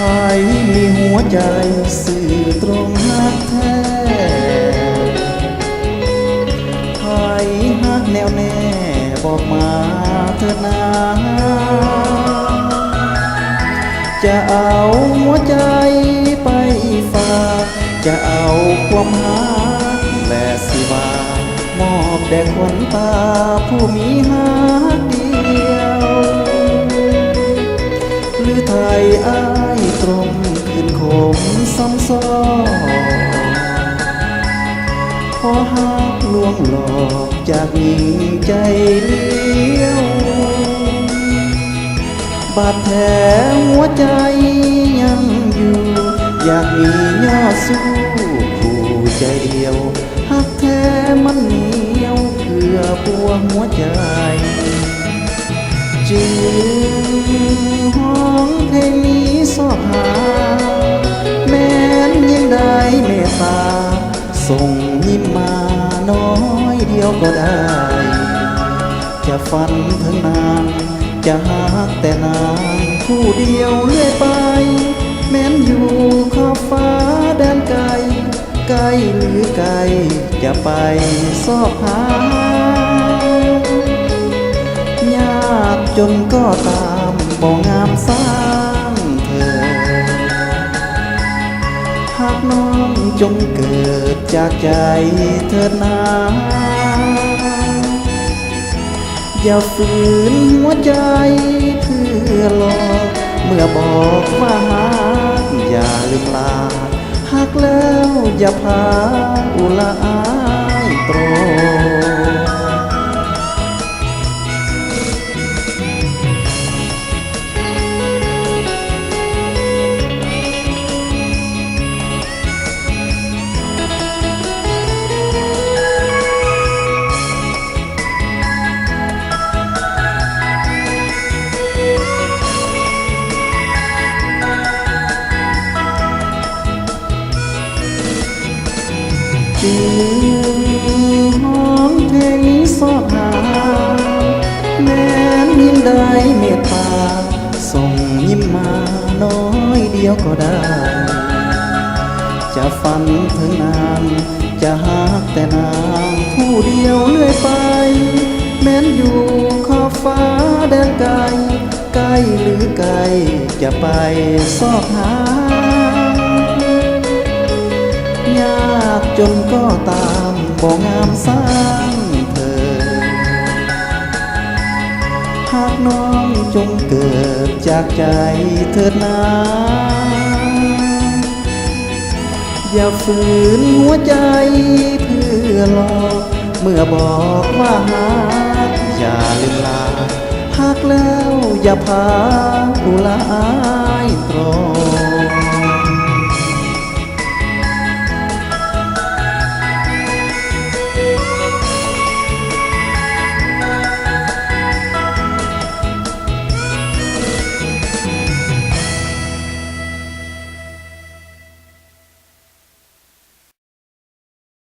รมีหัวใจสื่อตรงหักแท้ใครหักแน่วแน่บอกมาเถิดนาจะเอาหัวใจไปฝากจะเอาความหักและสิว่ามอบแด่คนตาผู้มีหักเดียวหรือไทยอ้ายตรงคืนขมซ้ำซ้อนขอหักลวงหลอกจากหญิงใจเลี้ยวบาดแผลหัวใจยังอยู่อยากมียอดสู้ผู้ใจเดียวหักแท้มันเหนียวเพื่อปวงหัวใจจึงห้องเพลงนี้สอบหาแม้นยังได้เมตตาส่งยิ้มมาน้อยเดียวก็ได้จะฝันถึงนางจะหักแต่นางผู้เดียวเรื่อยไปแม้นอยู่ขอบฟ้าแดนไกลไกลหรือไกลจะไปสอบหายากจนก็ตามบ่งามสร้างเธอหากน้องจงเกิดจากใจเถิดนาอย่าฝืนหัวใจเพื่อหลอกเมื่อบอกว่าหักอย่าลืมลาหักแล้วอย่าพาอุลาอายโปรจึงห้องเพลงนี้สอบหาแม้นยิ้มได้เมตตาส่งยิ้มมาน้อยเดียวก็ได้จะฝันถึงนางจะหักแต่นางผู้เดียวเรื่อยไปแม้นอยู่ขอบฟ้าแดนไกลไกลหรือไกลจะไปสอบหายากจนก็ตามบ่งามสร้างเธอหากน้องจงเกิดจากใจเถิดนาอย่าฝืนหัวใจเพื่อหลอกเมื่อบอกว่าหักอย่าลืมลาหักแล้วอย่าพาอุลาอายตรอ